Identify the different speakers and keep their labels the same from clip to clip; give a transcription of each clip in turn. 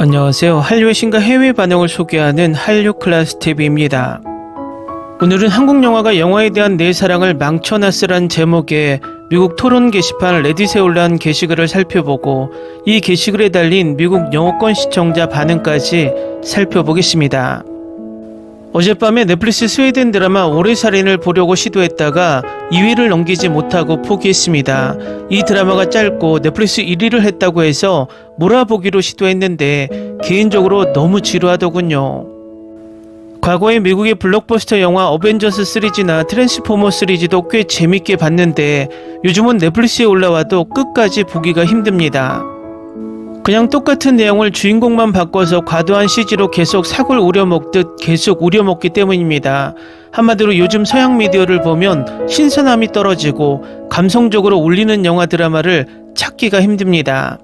Speaker 1: 안녕하세요. 한류의 신과 해외 반응을 소개하는 한류 클래스 TV입니다. 오늘은 한국 영화가 영화에 대한 내 사랑을 망쳐놨으란 제목의 미국 토론 게시판 레딧에 올라온 게시글을 살펴보고 이 게시글에 달린 미국 영어권 시청자 반응까지 살펴보겠습니다. 어젯밤에 넷플릭스 스웨덴 드라마 오래살인을 보려고 시도했다가 2위를 넘기지 못하고 포기했습니다. 이 드라마가 짧고 넷플릭스 1위를 했다고 해서 몰아보기로 시도했는데 개인적으로 너무 지루하더군요. 과거에 미국의 블록버스터 영화 어벤져스 시리즈나 트랜스포머 시리즈도 꽤 재밌게 봤는데 요즘은 넷플릭스에 올라와도 끝까지 보기가 힘듭니다. 그냥 똑같은 내용을 주인공만 바꿔서 과도한 CG로 계속 사골 우려먹듯 계속 우려먹기 때문입니다. 한마디로 요즘 서양 미디어를 보면 신선함이 떨어지고 감성적으로 울리는 영화 드라마를 찾기가 힘듭니다.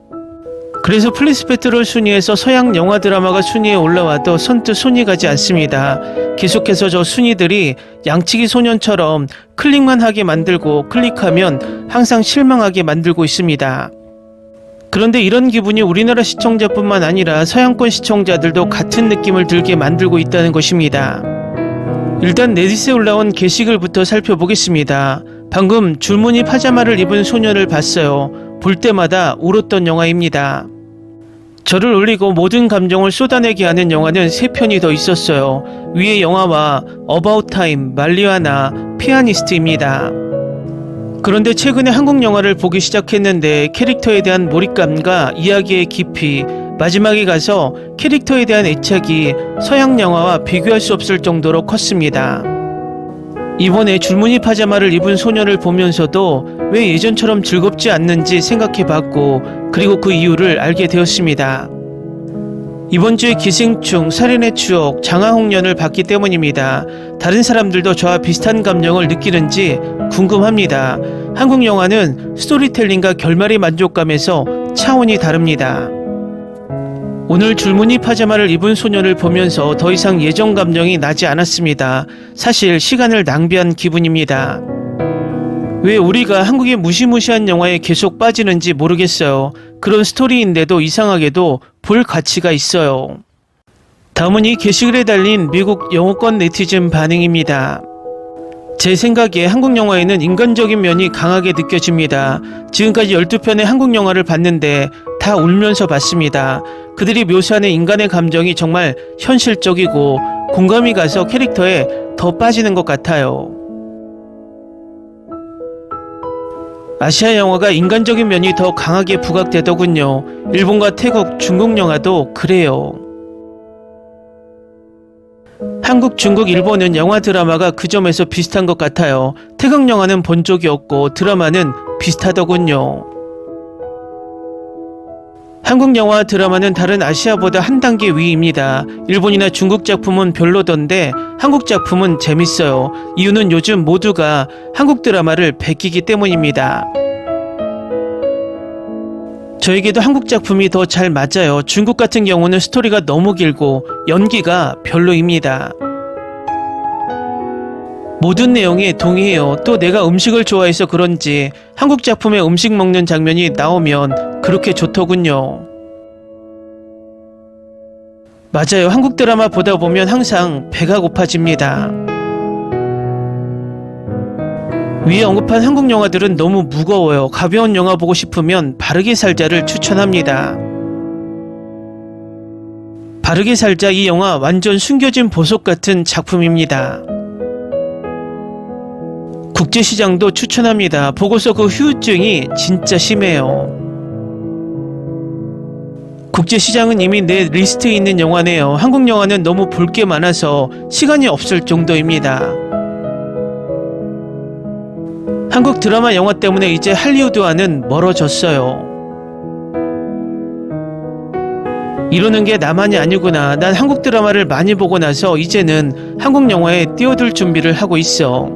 Speaker 1: 그래서 플리스페트롤 순위에서 서양 영화 드라마가 순위에 올라와도 선뜻 손이 가지 않습니다. 계속해서 저 순위들이 양치기 소년처럼 클릭만 하게 만들고 클릭하면 항상 실망하게 만들고 있습니다. 그런데 이런 기분이 우리나라 시청자뿐만 아니라 서양권 시청자들도 같은 느낌을 들게 만들고 있다는 것입니다. 일단 레딧에 올라온 게시글부터 살펴보겠습니다. 방금 줄무늬 파자마를 입은 소년을 봤어요. 볼 때마다 울었던 영화입니다. 저를 울리고 모든 감정을 쏟아내게 하는 영화는 3편이 더 있었어요. 위의 영화와 어바웃 타임, 말리아나, 피아니스트입니다. 그런데 최근에 한국 영화를 보기 시작했는데 캐릭터에 대한 몰입감과 이야기의 깊이, 마지막에 가서 캐릭터에 대한 애착이 서양 영화와 비교할 수 없을 정도로 컸습니다. 이번에 줄무늬 파자마를 입은 소년을 보면서도 왜 예전처럼 즐겁지 않는지 생각해봤고 그리고 그 이유를 알게 되었습니다. 이번 주에 기생충, 살인의 추억, 장화홍련을 봤기 때문입니다. 다른 사람들도 저와 비슷한 감정을 느끼는지 궁금합니다. 한국 영화는 스토리텔링과 결말의 만족감에서 차원이 다릅니다. 오늘 줄무늬 파자마를 입은 소년을 보면서 더 이상 예전 감정이 나지 않았습니다. 사실 시간을 낭비한 기분입니다. 왜 우리가 한국의 무시무시한 영화에 계속 빠지는지 모르겠어요. 그런 스토리인데도 이상하게도 볼 가치가 있어요. 다음은 이 게시글에 달린 미국 영어권 네티즌 반응입니다. 제 생각에 한국 영화에는 인간적인 면이 강하게 느껴집니다. 지금까지 12편의 한국 영화를 봤는데 다 울면서 봤습니다. 그들이 묘사하는 인간의 감정이 정말 현실적이고 공감이 가서 캐릭터에 더 빠지는 것 같아요. 아시아 영화가 인간적인 면이 더 강하게 부각되더군요. 일본과 태국, 중국 영화도 그래요. 한국, 중국, 일본은 영화 드라마가 그 점에서 비슷한 것 같아요. 태국 영화는 본 적이 없고 드라마는 비슷하더군요. 한국 영화 드라마는 다른 아시아보다 한 단계 위입니다. 일본이나 중국 작품은 별로던데 한국 작품은 재밌어요. 이유는 요즘 모두가 한국 드라마를 베끼기 때문입니다. 저에게도 한국 작품이 더 잘 맞아요. 중국 같은 경우는 스토리가 너무 길고 연기가 별로입니다. 모든 내용에 동의해요. 또 내가 음식을 좋아해서 그런지 한국 작품에 음식 먹는 장면이 나오면 그렇게 좋더군요. 맞아요. 한국 드라마 보다 보면 항상 배가 고파집니다. 위에 언급한 한국 영화들은 너무 무거워요. 가벼운 영화 보고 싶으면 바르게 살자를 추천합니다. 바르게 살자 이 영화 완전 숨겨진 보석 같은 작품입니다. 국제시장도 추천합니다. 보고서 그 후유증이 진짜 심해요. 국제시장은 이미 내 리스트에 있는 영화네요. 한국 영화는 너무 볼 게 많아서 시간이 없을 정도입니다. 한국 드라마 영화 때문에 이제 할리우드와는 멀어졌어요. 이러는 게 나만이 아니구나. 난 한국 드라마를 많이 보고 나서 이제는 한국 영화에 뛰어들 준비를 하고 있어.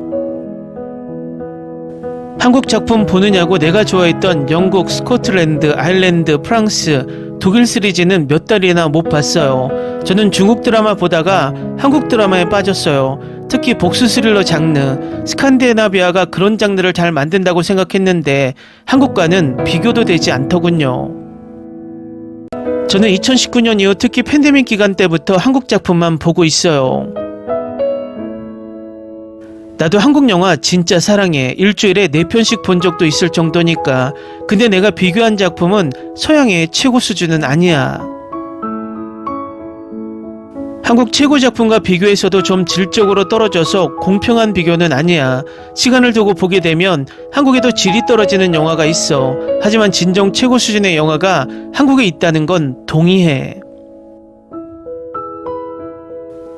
Speaker 1: 한국 작품 보느냐고 내가 좋아했던 영국, 스코틀랜드, 아일랜드, 프랑스, 독일 시리즈는 몇 달이나 못 봤어요. 저는 중국 드라마 보다가 한국 드라마에 빠졌어요. 특히 복수 스릴러 장르, 스칸디나비아가 그런 장르를 잘 만든다고 생각했는데 한국과는 비교도 되지 않더군요. 저는 2019년 이후 특히 팬데믹 기간 때부터 한국 작품만 보고 있어요. 나도 한국 영화 진짜 사랑해. 일주일에 4편씩 본 적도 있을 정도니까. 근데 내가 비교한 작품은 서양의 최고 수준은 아니야. 한국 최고 작품과 비교해서도 좀 질적으로 떨어져서 공평한 비교는 아니야. 시간을 두고 보게 되면 한국에도 질이 떨어지는 영화가 있어. 하지만 진정 최고 수준의 영화가 한국에 있다는 건 동의해.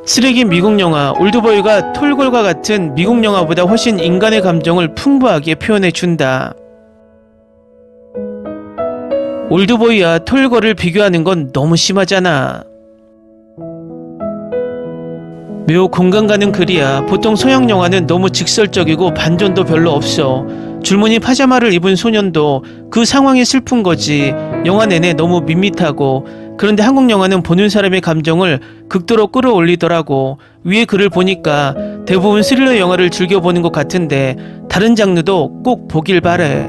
Speaker 1: 쓰레기 미국 영화 올드보이가 톨골과 같은 미국 영화보다 훨씬 인간의 감정을 풍부하게 표현해준다. 올드보이와 톨골을 비교하는 건 너무 심하잖아. 매우 공감 가는 글이야. 보통 서양 영화는 너무 직설적이고 반전도 별로 없어. 줄무늬 파자마를 입은 소년도 그 상황이 슬픈 거지. 영화 내내 너무 밋밋하고. 그런데 한국 영화는 보는 사람의 감정을 극도로 끌어올리더라고. 위에 글을 보니까 대부분 스릴러 영화를 즐겨보는 것 같은데 다른 장르도 꼭 보길 바래.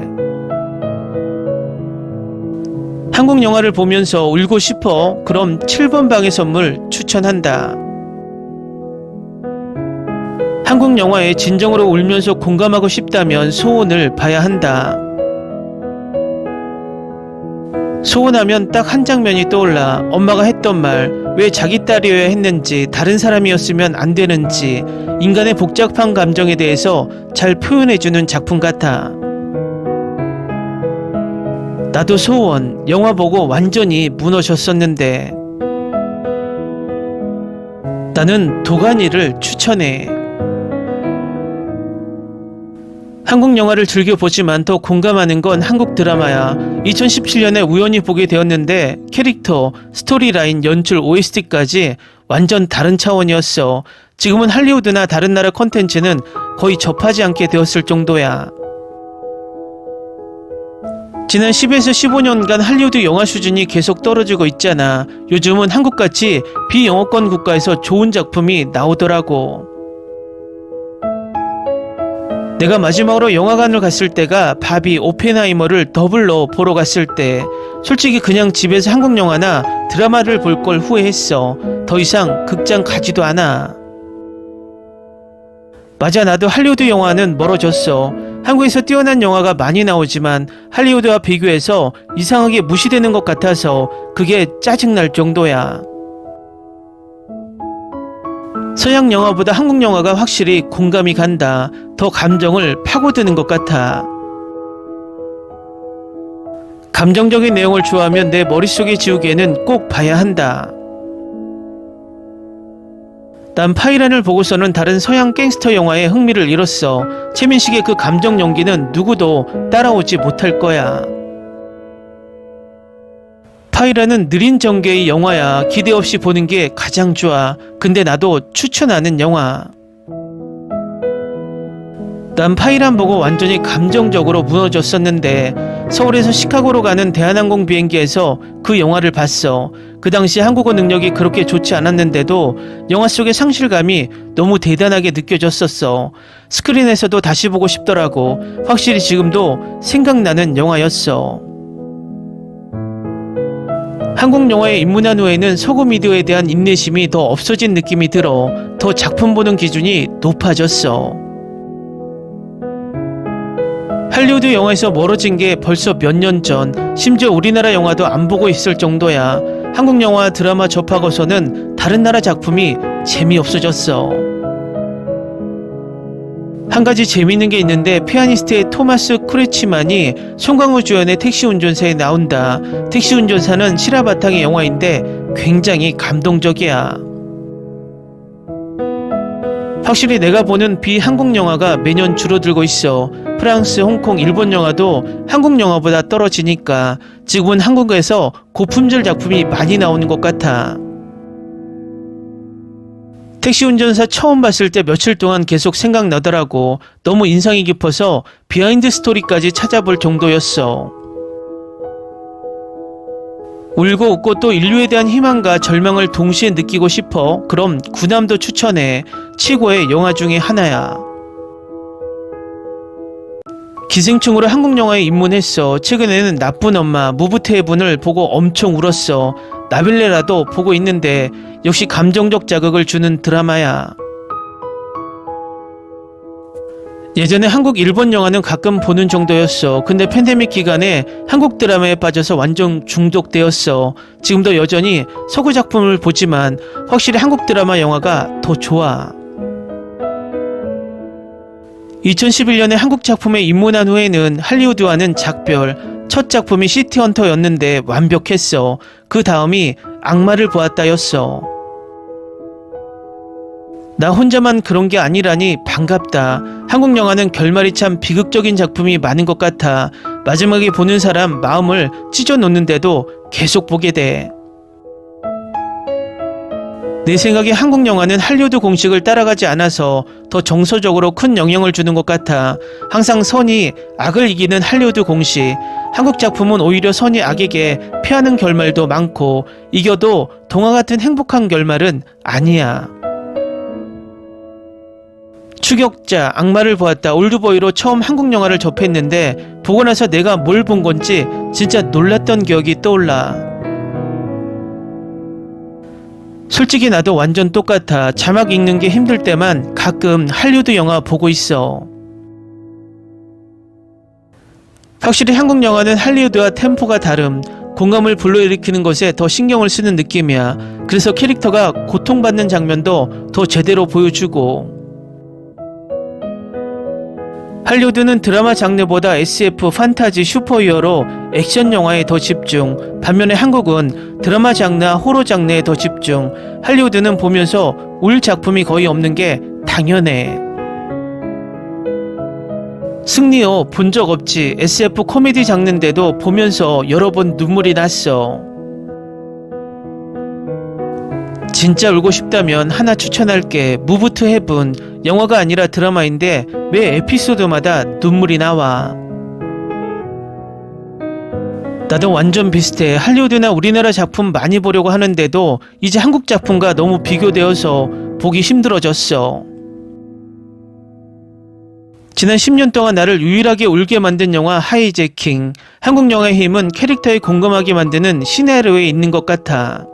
Speaker 1: 한국 영화를 보면서 울고 싶어? 그럼 7번 방의 선물 추천한다. 한국 영화에 진정으로 울면서 공감하고 싶다면 소원을 봐야 한다. 소원하면 딱 한 장면이 떠올라. 엄마가 했던 말, 왜 자기 딸이어야 했는지, 다른 사람이었으면 안 되는지, 인간의 복잡한 감정에 대해서 잘 표현해주는 작품 같아. 나도 소원, 영화 보고 완전히 무너졌었는데. 나는 도가니를 추천해. 한국 영화를 즐겨보지만 더 공감하는 건 한국 드라마야. 2017년에 우연히 보게 되었는데 캐릭터, 스토리라인, 연출, OST까지 완전 다른 차원이었어. 지금은 할리우드나 다른 나라 콘텐츠는 거의 접하지 않게 되었을 정도야. 지난 10에서 15년간 할리우드 영화 수준이 계속 떨어지고 있잖아. 요즘은 한국같이 비영어권 국가에서 좋은 작품이 나오더라고. 내가 마지막으로 영화관을 갔을 때가 바비, 오펜하이머를 더블로 보러 갔을 때. 솔직히 그냥 집에서 한국 영화나 드라마를 볼 걸 후회했어. 더 이상 극장 가지도 않아. 맞아, 나도 할리우드 영화는 멀어졌어. 한국에서 뛰어난 영화가 많이 나오지만 할리우드와 비교해서 이상하게 무시되는 것 같아서 그게 짜증날 정도야. 서양 영화보다 한국 영화가 확실히 공감이 간다. 더 감정을 파고드는 것 같아. 감정적인 내용을 좋아하면 내 머릿속에 지우개는 꼭 봐야 한다. 난 파이란을 보고서는 다른 서양 갱스터 영화에 흥미를 잃었어. 최민식의 그 감정 연기는 누구도 따라오지 못할 거야. 파이란은 느린 전개의 영화야. 기대 없이 보는 게 가장 좋아. 근데 나도 추천하는 영화. 난 파이란 보고 완전히 감정적으로 무너졌었는데 서울에서 시카고로 가는 대한항공 비행기에서 그 영화를 봤어. 그 당시 한국어 능력이 그렇게 좋지 않았는데도 영화 속의 상실감이 너무 대단하게 느껴졌었어. 스크린에서도 다시 보고 싶더라고. 확실히 지금도 생각나는 영화였어. 한국 영화에 입문한 후에는 서구 미디어에 대한 인내심이 더 없어진 느낌이 들어. 더 작품 보는 기준이 높아졌어. 할리우드 영화에서 멀어진 게 벌써 몇 년 전. 심지어 우리나라 영화도 안 보고 있을 정도야. 한국 영화 드라마 접하고서는 다른 나라 작품이 재미없어졌어. 한 가지 재미있는 게 있는데 피아니스트의 토마스 크레치만이 송강호 주연의 택시 운전사에 나온다. 택시 운전사는 실화 바탕의 영화인데 굉장히 감동적이야. 확실히 내가 보는 비한국 영화가 매년 줄어들고 있어. 프랑스, 홍콩, 일본 영화도 한국 영화보다 떨어지니까 지금은 한국에서 고품질 작품이 많이 나오는 것 같아. 택시 운전사 처음 봤을 때 며칠 동안 계속 생각나더라고. 너무 인상이 깊어서 비하인드 스토리까지 찾아볼 정도였어. 울고 웃고 또 인류에 대한 희망과 절망을 동시에 느끼고 싶어? 그럼 군함도 추천해. 최고의 영화 중에 하나야. 기생충으로 한국 영화에 입문했어. 최근에는 나쁜 엄마, 무브트헤븐을 보고 엄청 울었어. 나빌레라도 보고 있는데 역시 감정적 자극을 주는 드라마야. 예전에 한국, 일본 영화는 가끔 보는 정도였어. 근데 팬데믹 기간에 한국 드라마에 빠져서 완전 중독되었어. 지금도 여전히 서구 작품을 보지만 확실히 한국 드라마 영화가 더 좋아. 2011년에 한국 작품에 입문한 후에는 할리우드와는 작별, 첫 작품이 시티헌터였는데 완벽했어. 그 다음이 악마를 보았다였어. 나 혼자만 그런 게 아니라니 반갑다. 한국 영화는 결말이 참 비극적인 작품이 많은 것 같아. 마지막에 보는 사람 마음을 찢어놓는데도 계속 보게 돼. 내 생각에 한국 영화는 할리우드 공식을 따라가지 않아서 더 정서적으로 큰 영향을 주는 것 같아. 항상 선이 악을 이기는 할리우드 공식. 한국 작품은 오히려 선이 악에게 패하는 결말도 많고 이겨도 동화 같은 행복한 결말은 아니야. 추격자, 악마를 보았다, 올드보이로 처음 한국 영화를 접했는데 보고 나서 내가 뭘 본 건지 진짜 놀랐던 기억이 떠올라. 솔직히 나도 완전 똑같아. 자막 읽는 게 힘들 때만 가끔 할리우드 영화 보고 있어. 확실히 한국 영화는 할리우드와 템포가 다름. 공감을 불러일으키는 것에 더 신경을 쓰는 느낌이야. 그래서 캐릭터가 고통받는 장면도 더 제대로 보여주고. 할리우드는 드라마 장르보다 SF, 판타지, 슈퍼히어로, 액션 영화에 더 집중. 반면에 한국은 드라마 장르와 호러 장르에 더 집중. 할리우드는 보면서 울 작품이 거의 없는 게 당연해. 승리호 본 적 없지. SF 코미디 장르인데도 보면서 여러 번 눈물이 났어. 진짜 울고 싶다면 하나 추천할게. 무브 투 헤븐. 영화가 아니라 드라마인데 매 에피소드마다 눈물이 나와. 나도 완전 비슷해. 할리우드나 우리나라 작품 많이 보려고 하는데도 이제 한국 작품과 너무 비교되어서 보기 힘들어졌어. 지난 10년 동안 나를 유일하게 울게 만든 영화 하이제킹. 한국 영화의 힘은 캐릭터에 공감하게 만드는 시나리오에 있는 것 같아.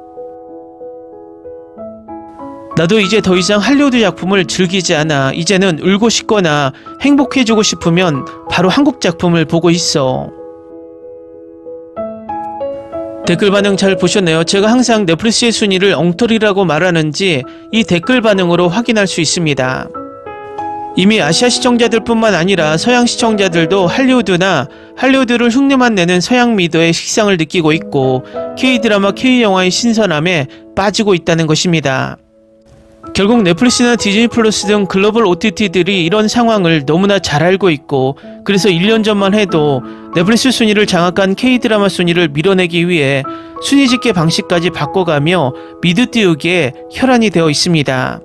Speaker 1: 나도 이제 더 이상 할리우드 작품을 즐기지 않아. 이제는 울고 싶거나 행복해지고 싶으면 바로 한국 작품을 보고 있어. 댓글 반응 잘 보셨나요? 제가 항상 넷플릭스의 순위를 엉터리라고 말하는지 이 댓글 반응으로 확인할 수 있습니다. 이미 아시아 시청자들 뿐만 아니라 서양 시청자들도 할리우드를 흉내만 내는 서양 미디어의 식상을 느끼고 있고 K드라마, K영화의 신선함에 빠지고 있다는 것입니다. 결국 넷플릭스나 디즈니 플러스 등 글로벌 OTT들이 이런 상황을 너무나 잘 알고 있고 그래서 1년 전만 해도 넷플릭스 순위를 장악한 K드라마 순위를 밀어내기 위해 순위 집계 방식까지 바꿔가며 미드 띄우기에 혈안이 되어 있습니다.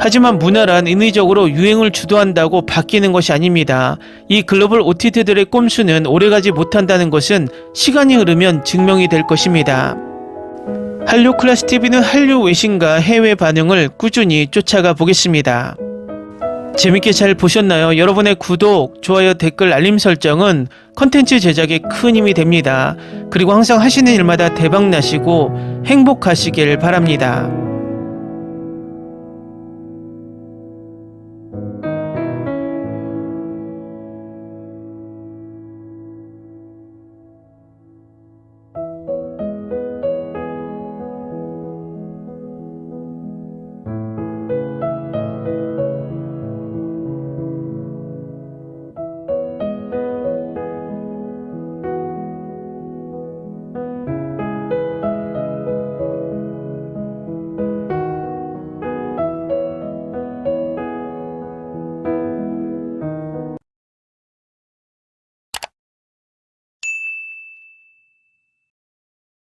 Speaker 1: 하지만 문화란 인위적으로 유행을 주도한다고 바뀌는 것이 아닙니다. 이 글로벌 OTT들의 꼼수는 오래가지 못한다는 것은 시간이 흐르면 증명이 될 것입니다. 한류 클래스 TV는 한류 외신과 해외 반응을 꾸준히 쫓아가 보겠습니다. 재밌게 잘 보셨나요? 여러분의 구독, 좋아요, 댓글, 알림 설정은 컨텐츠 제작에 큰 힘이 됩니다. 그리고 항상 하시는 일마다 대박 나시고 행복하시길 바랍니다.